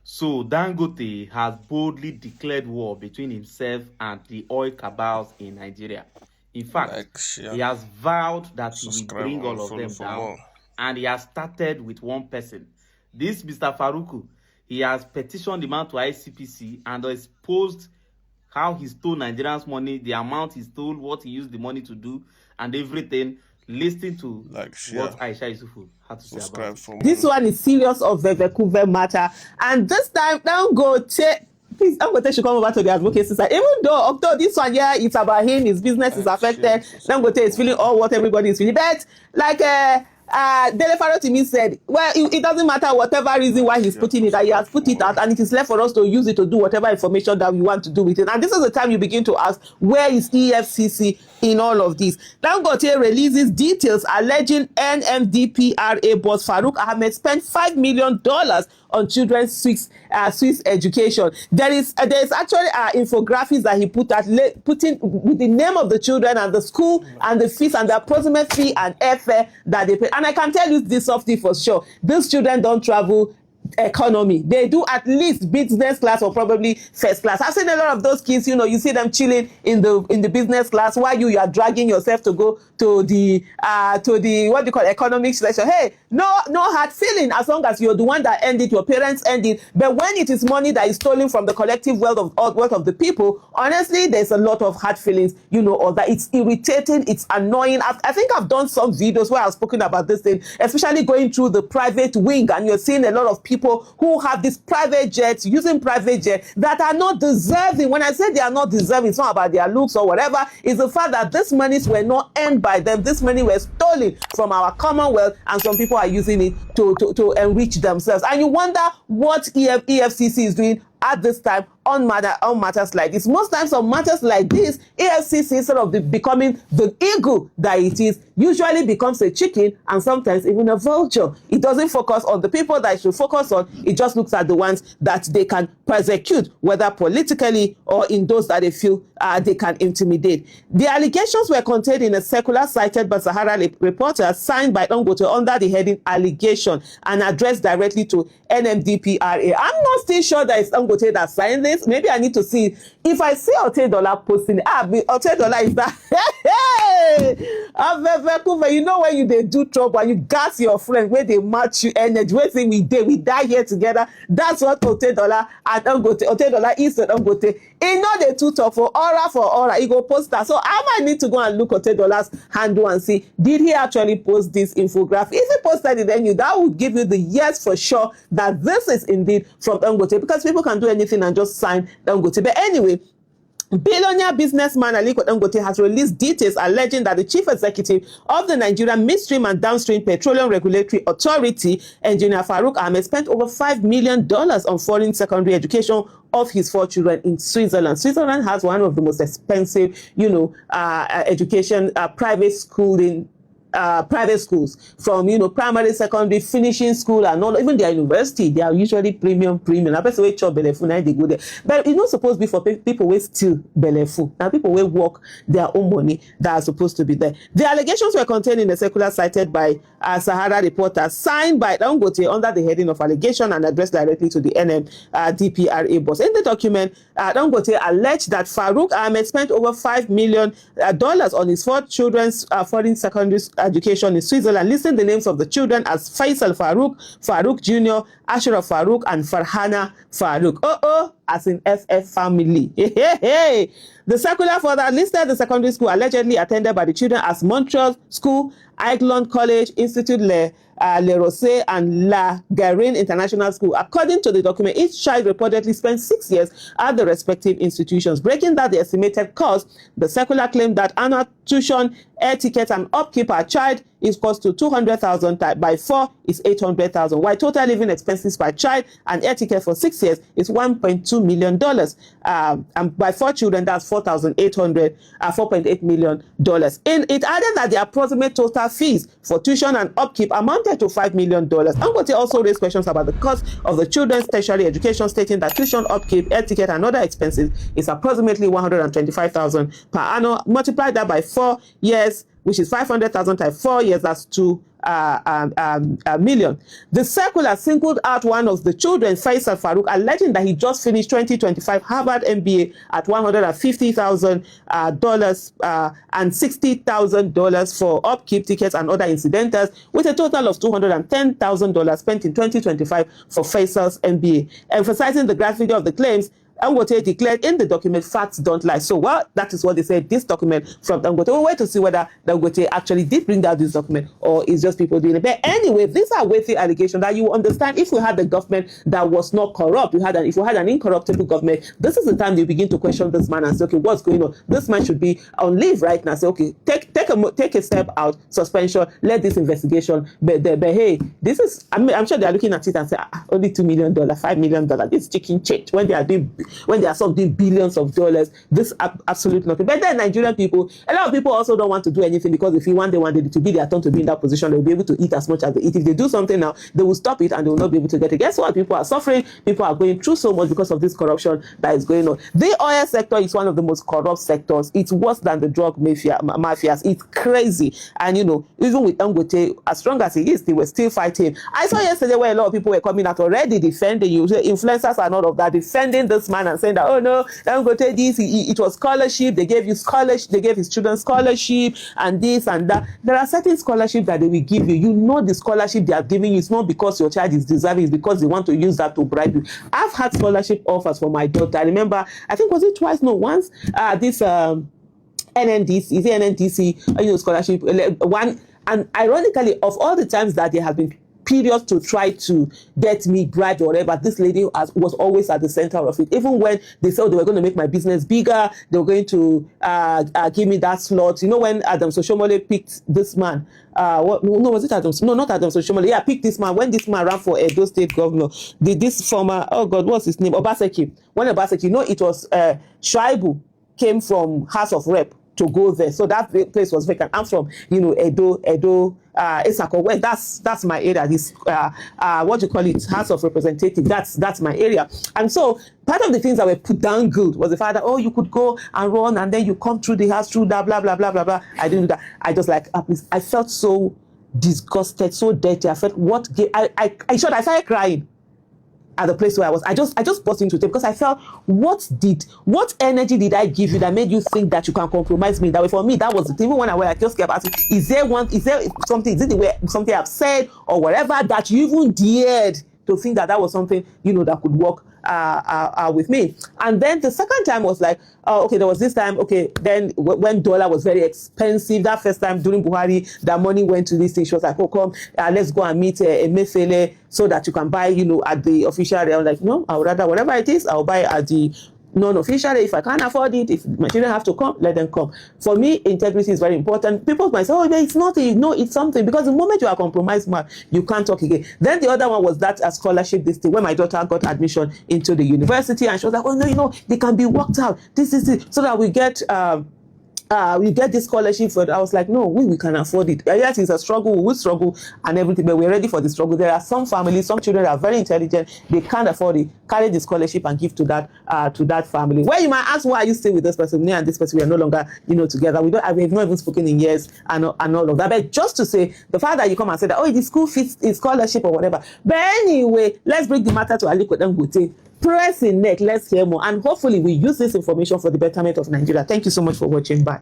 So Dangote has boldly declared war between himself and the oil cabals in Nigeria. In fact, Like, share, he has vowed that he will subscribe, bring and all of follow them for down, more. and he has started with one person. This Mr. Farouk, he has petitioned the man to ICPC and exposed how he stole Nigerians' money, the amount he stole, what he used the money to do, and everything. Listen to Like, share, what Aisha Yusufu had to say about subscribe it. for more. This one is serious of the Vancouver matter. And this time, please, Dangote should come over to the advocacy side. Even though this one, yeah, it's about him, his business is affected. Dangote is feeling all what everybody is feeling. But like Dele Faro to me said, well, it doesn't matter whatever reason why he's putting it, that he has put it out, and it is left for us to use it to do whatever information that we want to do with it. And this is the time you begin to ask, where is EFCC in all of this? Dangote releases details alleging NMDPRA boss Farouk Ahmed spent $5 million on children's Swiss education. There is actually infographics that he put out, putting with the name of the children and the school and the fees and the approximate fee and airfare that they pay. And I can tell you this softly for sure, these children don't travel economy. They do at least business class or probably first class. I've seen a lot of those kids, you know, you see them chilling in the business class while you are dragging yourself to go to the what do you call economic selection. Hey, no hard feeling as long as you're the one that earned it, your parents earned it. But when it is money that is stolen from the collective wealth of the people, honestly, there's a lot of hard feelings, you know, or that it's irritating, it's annoying. I think I've done some videos where I've spoken about this thing, especially going through the private wing, and you're seeing a lot of people who have these private jets, using private jets, that are not deserving. When I say they are not deserving, it's not about their looks or whatever. It's the fact that these monies were not earned by them. This money was stolen from our commonwealth, and some people are using it to enrich themselves. And you wonder what EFCC is doing at this time on matters like this. Most times on matters like this, EFCC, instead of becoming the eagle that it is, usually becomes a chicken and sometimes even a vulture. It doesn't focus on the people that it should focus on. It just looks at the ones that they can persecute, whether politically or in those that they feel they can intimidate. The allegations were contained in a circular cited by Sahara reporters signed by Dangote under the heading allegation and addressed directly to NMDPRA. I'm not still sure that it's Dangote that signed this. Maybe I need to see. If I see Otedola posting it, Otedola is that. You know when they do trouble and you gas your friend where they match you energy, where say we die here together. That's what Otedola and Dangote. Otedola is the Dangote. He know the two talk for aura. He go post that. So I might need to go and look Otedola's handle and see, did he actually post this infographic? If he posted it, then that would give you the yes for sure that this is indeed from Dangote, because people can do anything and just sign Dangote. But anyway, billionaire businessman Aliko Dangote has released details alleging that the chief executive of the Nigerian Midstream and Downstream Petroleum Regulatory Authority, Engineer Farouk Ahmed, spent over $5 million on foreign secondary education of his 4 children in Switzerland. Switzerland has one of the most expensive, education, private schools, from primary, secondary, finishing school, and all, even their university, they are usually premium. I bet we chop belefu now they go there, but it's not supposed to be for people who steal belefu. Now people will work their own money that are supposed to be there. The allegations were contained in a circular cited by Sahara reporters, signed by Dangote under the heading of allegation and addressed directly to the NMDPRA boss. In the document, Dangote alleged that Farouk Ahmed spent over $5 million on his 4 children's foreign secondary education in Switzerland, listing the names of the children as Faisal Farouk, Farouk Jr., Ashraf Farouk, and Farhana Farouk. As in FF family. The circular further listed the secondary school allegedly attended by the children as Montreal School, Aiglon College, Institut Le Rosset, and La Garine International School. According to the document, each child reportedly spent 6 years at the respective institutions. Breaking down the estimated cost, the circular claimed that annual tuition, air tickets, and upkeep per child is cost to $200,000. By 4 is $800,000. While total living expenses per child and air ticket for 6 years is $1.2 million. And by 4 children, that's $4.8 million. It added that the approximate total fees for tuition and upkeep amounted to $5 million. Dangote also raised questions about the cost of the children's tertiary education, stating that tuition, upkeep, air ticket, and other expenses is approximately $125,000 per annum. Multiply that by 4 years, which is $500,000 times 4 years, that's million. The circular singled out one of the children, Faisal Farouk, alleging that he just finished 2025 Harvard MBA at $150,000 and $60,000 for upkeep, tickets, and other incidentals, with a total of $210,000 spent in 2025 for Faisal's MBA. Emphasizing the gravity of the claims, Dangote declared in the document, facts don't lie. So, well, that is what they said, this document from Dangote. We'll wait to see whether Dangote actually did bring out this document or it's just people doing it. But anyway, these are weighty allegations that you understand. If we had a government that was not corrupt, if we had an incorruptible government, this is the time they begin to question this man and say, okay, what's going on? This man should be on leave right now. Say, okay, take a step out, suspension, let this investigation. But hey, this is, I'm sure they are looking at it and say, only $2 million, $5 million, this chicken change when they are something billions of dollars. This absolute nothing. But then Nigerian people, a lot of people also don't want to do anything because if you one day it to be their turn to be in that position, they'll be able to eat as much as they eat. If they do something now, they will stop it and they will not be able to get it. Guess what? People are suffering. People are going through so much because of this corruption that is going on. The oil sector is one of the most corrupt sectors. It's worse than the drug mafias. It's crazy. And even with Dangote, as strong as he is, they were still fighting. I saw yesterday where a lot of people were coming out already defending you, influencers and all of that, defending this man and saying that, oh no, Dangote this, it was scholarship, they gave you scholarship, they gave his children scholarship and this and that. There are certain scholarships that they will give you. You know the scholarship they are giving you is not because your child is deserving, it's because they want to use that to bribe you. I've had scholarship offers for my daughter. I remember, I think was it twice? No, once. This NNDC, is it NNDC, scholarship one. And ironically, of all the times that there have been periods to try to get me bribed or whatever, this lady was always at the center of it. Even when they said they were going to make my business bigger, they were going to give me that slot. When Adams Oshomole picked this man, was it Adams? No, not Adams Oshomole. Yeah, picked this man. When this man ran for Edo State governor, this former, oh God, what's his name? Obaseki. When Obaseki, it was Shuaibu came from House of Rep to go there. So that place was vacant. I'm from, Edo, Esako. Well, that's my area. This, what do you call it? House of Representatives. That's my area. And so part of the things that were put down good was the fact that, oh, you could go and run and then you come through the house through that, blah, blah, blah, blah, blah. I didn't do that. I just I felt so disgusted, so dirty. I felt I started crying at the place where I was. I just burst into tears because I felt, what energy did I give you that made you think that you can compromise me that way? For me, that was it. Even when I just kept asking, is there something, is it the way something I've said or whatever that you even dared to think that was something, that could work with me? And then the second time was like, okay, there was this time, okay, then when dollar was very expensive, that first time during Buhari, that money went to this thing. She was like, oh, come, let's go and meet a Mefele so that you can buy, at the official. I was like, no, I would rather, whatever it is, I'll buy at the non-official. If I can't afford it, if my children have to come, let them come. For me, integrity is very important. People might say, oh, it's nothing. No, it's something. Because the moment you are compromised, man, you can't talk again. Then the other one was that a scholarship, this thing, when my daughter got admission into the university, and she was like, oh, no, they can be worked out. This is it. So that we get this scholarship for it. I was like, no, we can afford it. Yes, it's a struggle, we will struggle and everything, but we're ready for the struggle. There are some families, some children are very intelligent, they can't afford it, carry the scholarship and give to that family. Well, you might ask, why are you still with this person? Me and this person, we are no longer, together. We have not even spoken in years and all of that. But just to say, the fact that you come and say that, oh, the school fits in scholarship or whatever. But anyway, let's bring the matter to Aliko Dangote. Press in neck, let's hear more. And hopefully we use this information for the betterment of Nigeria. Thank you so much for watching. Bye.